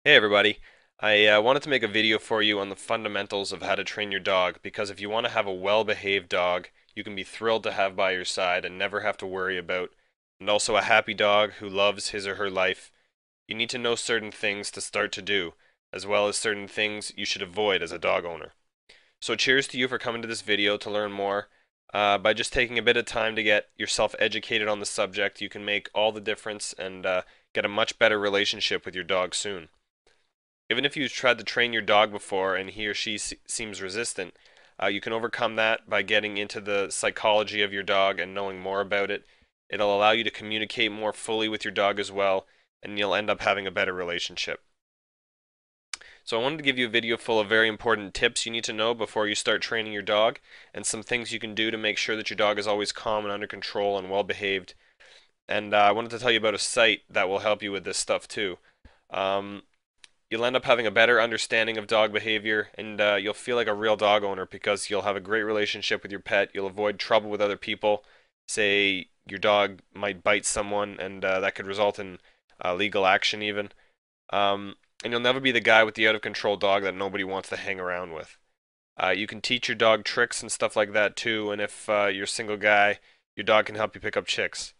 Hey everybody. I wanted to make a video for you on the fundamentals of how to train your dog because if you want to have a well-behaved dog, you can be thrilled to have by your side and never have to worry about, and also a happy dog who loves his or her life, you need to know certain things to start to do, as well as certain things you should avoid as a dog owner. So cheers to you for coming to this video to learn more. By just taking a bit of time to get yourself educated on the subject, you can make all the difference and get a much better relationship with your dog soon. Even if you've tried to train your dog before and he or she seems resistant, you can overcome that by getting into the psychology of your dog and knowing more about it. It'll allow you to communicate more fully with your dog as well, and you'll end up having a better relationship. So I wanted to give you a video full of very important tips you need to know before you start training your dog, and some things you can do to make sure that your dog is always calm and under control and well behaved. And I wanted to tell you about a site that will help you with this stuff too. Um, you'll end up having a better understanding of dog behavior, and you'll feel like a real dog owner because you'll have a great relationship with your pet. You'll avoid trouble with other people. Say your dog might bite someone, and that could result in legal action even. And you'll never be the guy with the out of control dog that nobody wants to hang around with. You can teach your dog tricks and stuff like that too, and if you're a single guy, your dog can help you pick up chicks.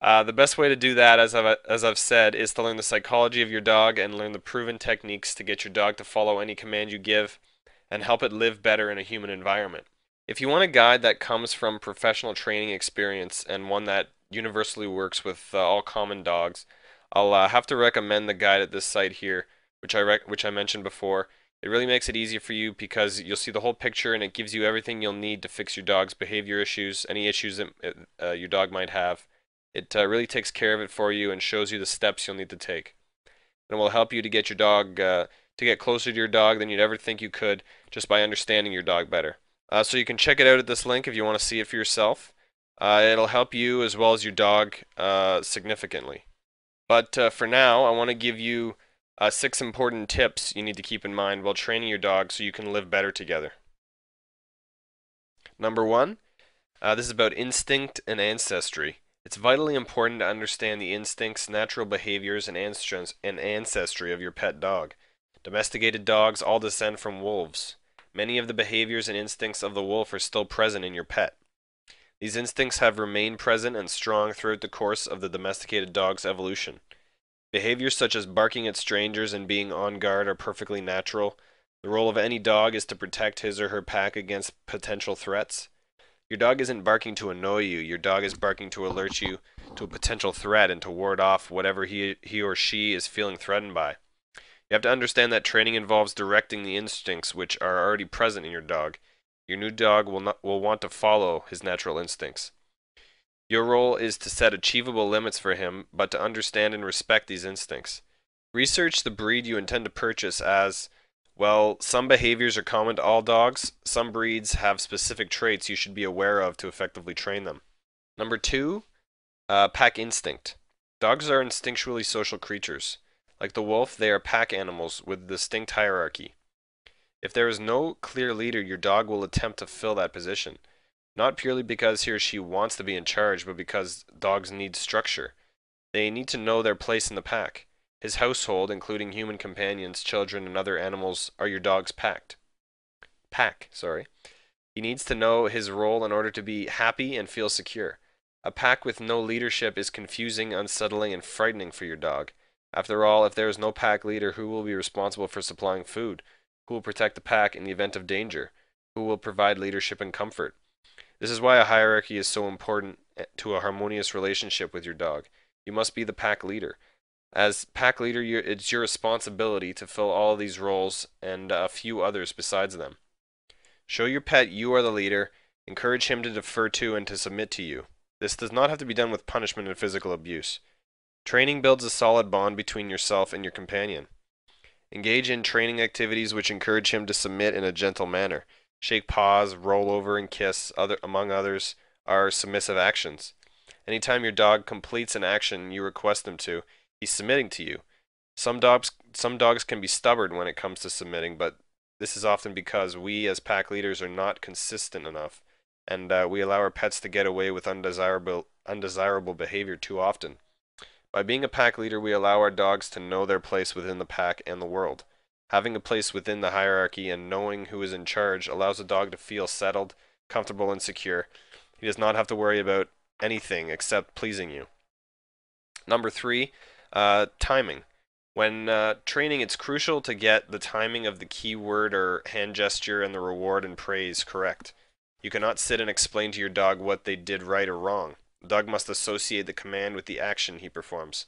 The best way to do that, as I've said, is to learn the psychology of your dog and learn the proven techniques to get your dog to follow any command you give and help it live better in a human environment. If you want a guide that comes from professional training experience and one that universally works with all common dogs, I'll have to recommend the guide at this site here, which I mentioned before. It really makes it easy for you because you'll see the whole picture and it gives you everything you'll need to fix your dog's behavior issues, any issues that your dog might have. It really takes care of it for you and shows you the steps you'll need to take. And it will help you to get your dog to get closer to your dog than you'd ever think you could just by understanding your dog better. So you can check it out at this link if you want to see it for yourself. It'll help you as well as your dog significantly. But for now, I want to give you 6 important tips you need to keep in mind while training your dog so you can live better together. Number one, this is about instinct and ancestry. It's vitally important to understand the instincts, natural behaviors, and ancestry of your pet dog. Domesticated dogs all descend from wolves. Many of the behaviors and instincts of the wolf are still present in your pet. These instincts have remained present and strong throughout the course of the domesticated dog's evolution. Behaviors such as barking at strangers and being on guard are perfectly natural. The role of any dog is to protect his or her pack against potential threats. Your dog isn't barking to annoy you. Your dog is barking to alert you to a potential threat and to ward off whatever he or she is feeling threatened by. You have to understand that training involves directing the instincts which are already present in your dog. Your new dog will want to follow his natural instincts. Your role is to set achievable limits for him, but to understand and respect these instincts. Research the breed you intend to purchase as well. Some behaviors are common to all dogs. Some breeds have specific traits you should be aware of to effectively train them. Number two, pack instinct. Dogs are instinctually social creatures. Like the wolf, they are pack animals with distinct hierarchy. If there is no clear leader, your dog will attempt to fill that position. Not purely because he or she wants to be in charge, but because dogs need structure. They need to know their place in the pack. His household, including human companions, children, and other animals, are your dog's pack. Sorry. He needs to know his role in order to be happy and feel secure. A pack with no leadership is confusing, unsettling, and frightening for your dog. After all, if there is no pack leader, who will be responsible for supplying food? Who will protect the pack in the event of danger? Who will provide leadership and comfort? This is why a hierarchy is so important to a harmonious relationship with your dog. You must be the pack leader. As pack leader, it's your responsibility to fill all of these roles and a few others besides them. Show your pet you are the leader. Encourage him to defer to and to submit to you. This does not have to be done with punishment and physical abuse. Training builds a solid bond between yourself and your companion. Engage in training activities which encourage him to submit in a gentle manner. Shake paws, roll over, and kiss, among others, are submissive actions. Anytime your dog completes an action you request him to, he's submitting to you. Some dogs can be stubborn when it comes to submitting, but this is often because we as pack leaders are not consistent enough, and we allow our pets to get away with undesirable behavior too often. By being a pack leader, we allow our dogs to know their place within the pack and the world. Having a place within the hierarchy and knowing who is in charge allows a dog to feel settled, comfortable, and secure. He does not have to worry about anything except pleasing you. Number three, timing. When training, it's crucial to get the timing of the key word or hand gesture and the reward and praise correct. You cannot sit and explain to your dog what they did right or wrong. The dog must associate the command with the action he performs.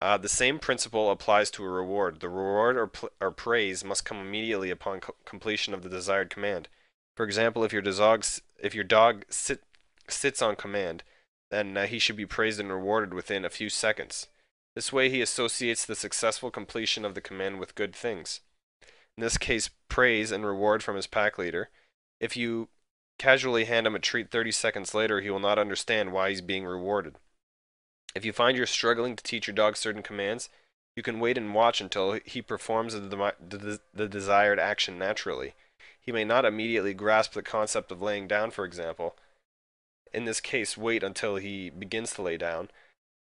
The same principle applies to a reward. The reward or praise must come immediately upon completion of the desired command. For example, if your dog sits on command, then he should be praised and rewarded within a few seconds. This way he associates the successful completion of the command with good things. In this case, praise and reward from his pack leader. If you casually hand him a treat 30 seconds later, he will not understand why he's being rewarded. If you find you're struggling to teach your dog certain commands, you can wait and watch until he performs the desired action naturally. He may not immediately grasp the concept of laying down, for example. In this case, wait until he begins to lay down.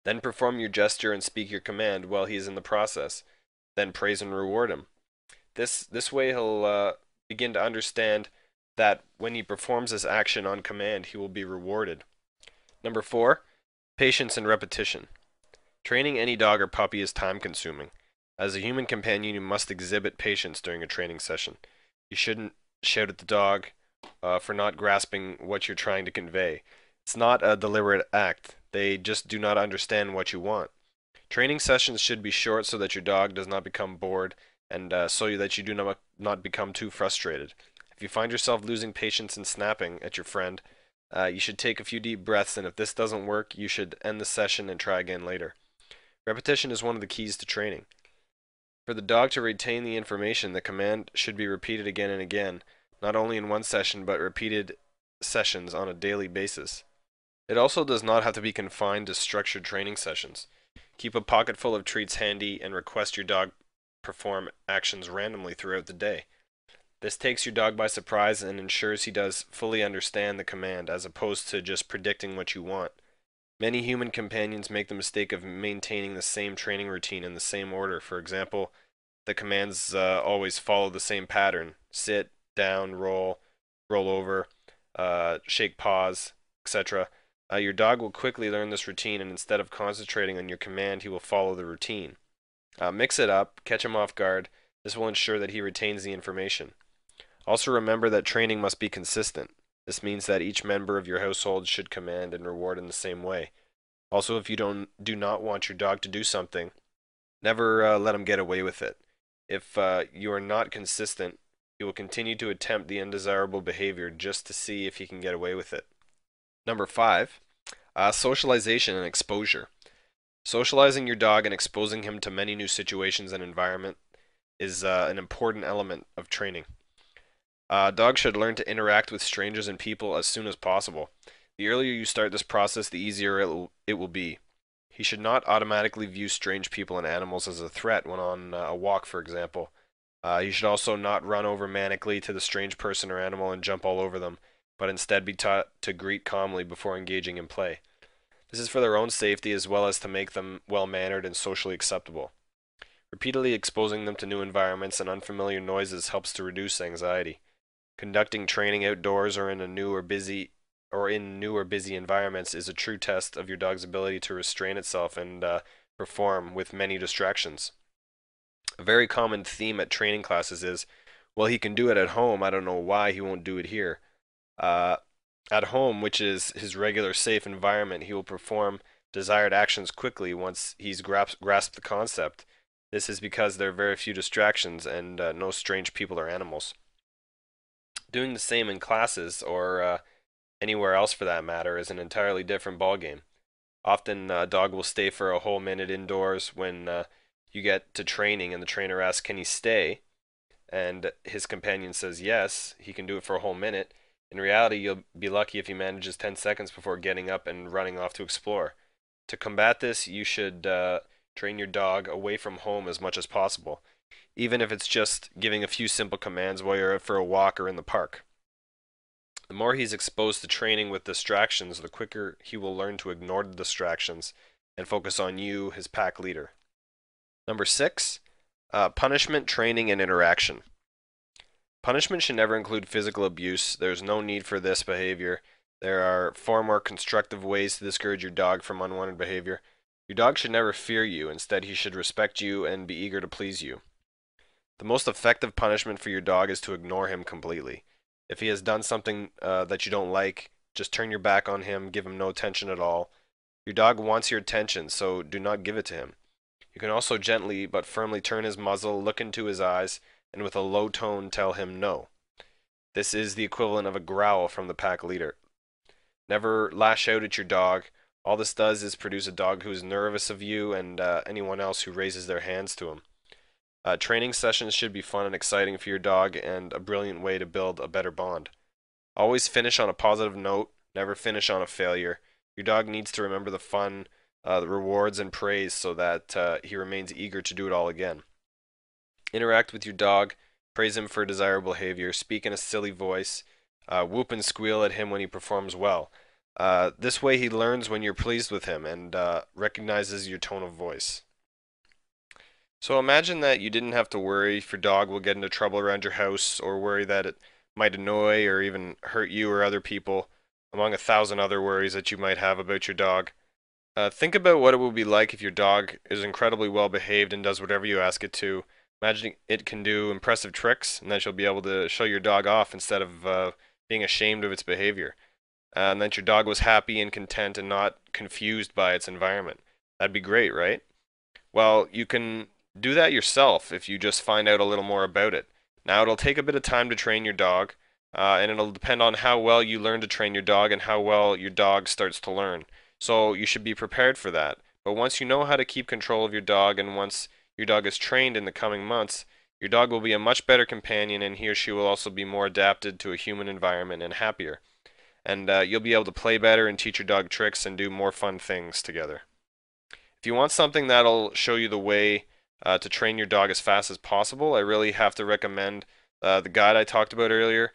Then perform your gesture and speak your command while he is in the process. Then praise and reward him. This way he'll begin to understand that when he performs this action on command, he will be rewarded. Number 4, patience and repetition. Training any dog or puppy is time consuming. As a human companion, you must exhibit patience during a training session. You shouldn't shout at the dog for not grasping what you're trying to convey. It's not a deliberate act. They just do not understand what you want. Training sessions should be short so that your dog does not become bored and so that you do not become too frustrated. If you find yourself losing patience and snapping at your friend, you should take a few deep breaths, and if this doesn't work, you should end the session and try again later. Repetition is one of the keys to training. For the dog to retain the information, the command should be repeated again and again, not only in one session, but repeated sessions on a daily basis. It also does not have to be confined to structured training sessions. Keep a pocket full of treats handy and request your dog perform actions randomly throughout the day. This takes your dog by surprise and ensures he does fully understand the command as opposed to just predicting what you want. Many human companions make the mistake of maintaining the same training routine in the same order. For example, the commands always follow the same pattern: sit, down, roll, roll over, shake paws, etc. Your dog will quickly learn this routine, and instead of concentrating on your command, he will follow the routine. Mix it up, catch him off guard. This will ensure that he retains the information. Also remember that training must be consistent. This means that each member of your household should command and reward in the same way. Also, if you do not want your dog to do something, never let him get away with it. If you are not consistent, he will continue to attempt the undesirable behavior just to see if he can get away with it. Number 5, socialization and exposure. Socializing your dog and exposing him to many new situations and environment is an important element of training. Dogs should learn to interact with strangers and people as soon as possible. The earlier you start this process, the easier it will be. He should not automatically view strange people and animals as a threat when on a walk, for example. He should also not run over manically to the strange person or animal and jump all over them, but instead be taught to greet calmly before engaging in play. This is for their own safety as well as to make them well-mannered and socially acceptable. Repeatedly exposing them to new environments and unfamiliar noises helps to reduce anxiety. Conducting training outdoors or in new or busy environments is a true test of your dog's ability to restrain itself and perform with many distractions. A very common theme at training classes is, well, he can do it at home, I don't know why he won't do it here. At home, which is his regular safe environment, he will perform desired actions quickly once he's grasped the concept. This is because there are very few distractions and no strange people or animals. Doing the same in classes or anywhere else for that matter is an entirely different ballgame. Often a dog will stay for a whole minute indoors when you get to training and the trainer asks, can he stay? And his companion says yes, he can do it for a whole minute. In reality, you'll be lucky if he manages 10 seconds before getting up and running off to explore. To combat this, you should train your dog away from home as much as possible, even if it's just giving a few simple commands while you're out for a walk or in the park. The more he's exposed to training with distractions, the quicker he will learn to ignore the distractions and focus on you, his pack leader. Number 6, punishment, training, and interaction. Punishment should never include physical abuse. There's no need for this behavior. There are far more constructive ways to discourage your dog from unwanted behavior. Your dog should never fear you. Instead, he should respect you and be eager to please you. The most effective punishment for your dog is to ignore him completely. If he has done something that you don't like, just turn your back on him, give him no attention at all. Your dog wants your attention, so do not give it to him. You can also gently but firmly turn his muzzle, look into his eyes, and with a low tone tell him no. This is the equivalent of a growl from the pack leader. Never lash out at your dog. All this does is produce a dog who is nervous of you and anyone else who raises their hands to him. Training sessions should be fun and exciting for your dog and a brilliant way to build a better bond. Always finish on a positive note, never finish on a failure. Your dog needs to remember the fun, the rewards, and praise so that he remains eager to do it all again. Interact with your dog, praise him for desirable behavior, speak in a silly voice, whoop and squeal at him when he performs well. This way he learns when you're pleased with him and recognizes your tone of voice. So imagine that you didn't have to worry if your dog will get into trouble around your house or worry that it might annoy or even hurt you or other people, among 1,000 other worries that you might have about your dog. Think about what it will be like if your dog is incredibly well behaved and does whatever you ask it to. Imagine it can do impressive tricks and that you'll be able to show your dog off instead of being ashamed of its behavior. And that your dog was happy and content and not confused by its environment. That'd be great, right? Well, you can do that yourself if you just find out a little more about it. Now, it'll take a bit of time to train your dog, and it'll depend on how well you learn to train your dog and how well your dog starts to learn. So you should be prepared for that. But once you know how to keep control of your dog and once your dog is trained in the coming months, your dog will be a much better companion and he or she will also be more adapted to a human environment and happier. And you'll be able to play better and teach your dog tricks and do more fun things together. If you want something that'll show you the way to train your dog as fast as possible, I really have to recommend the guide I talked about earlier.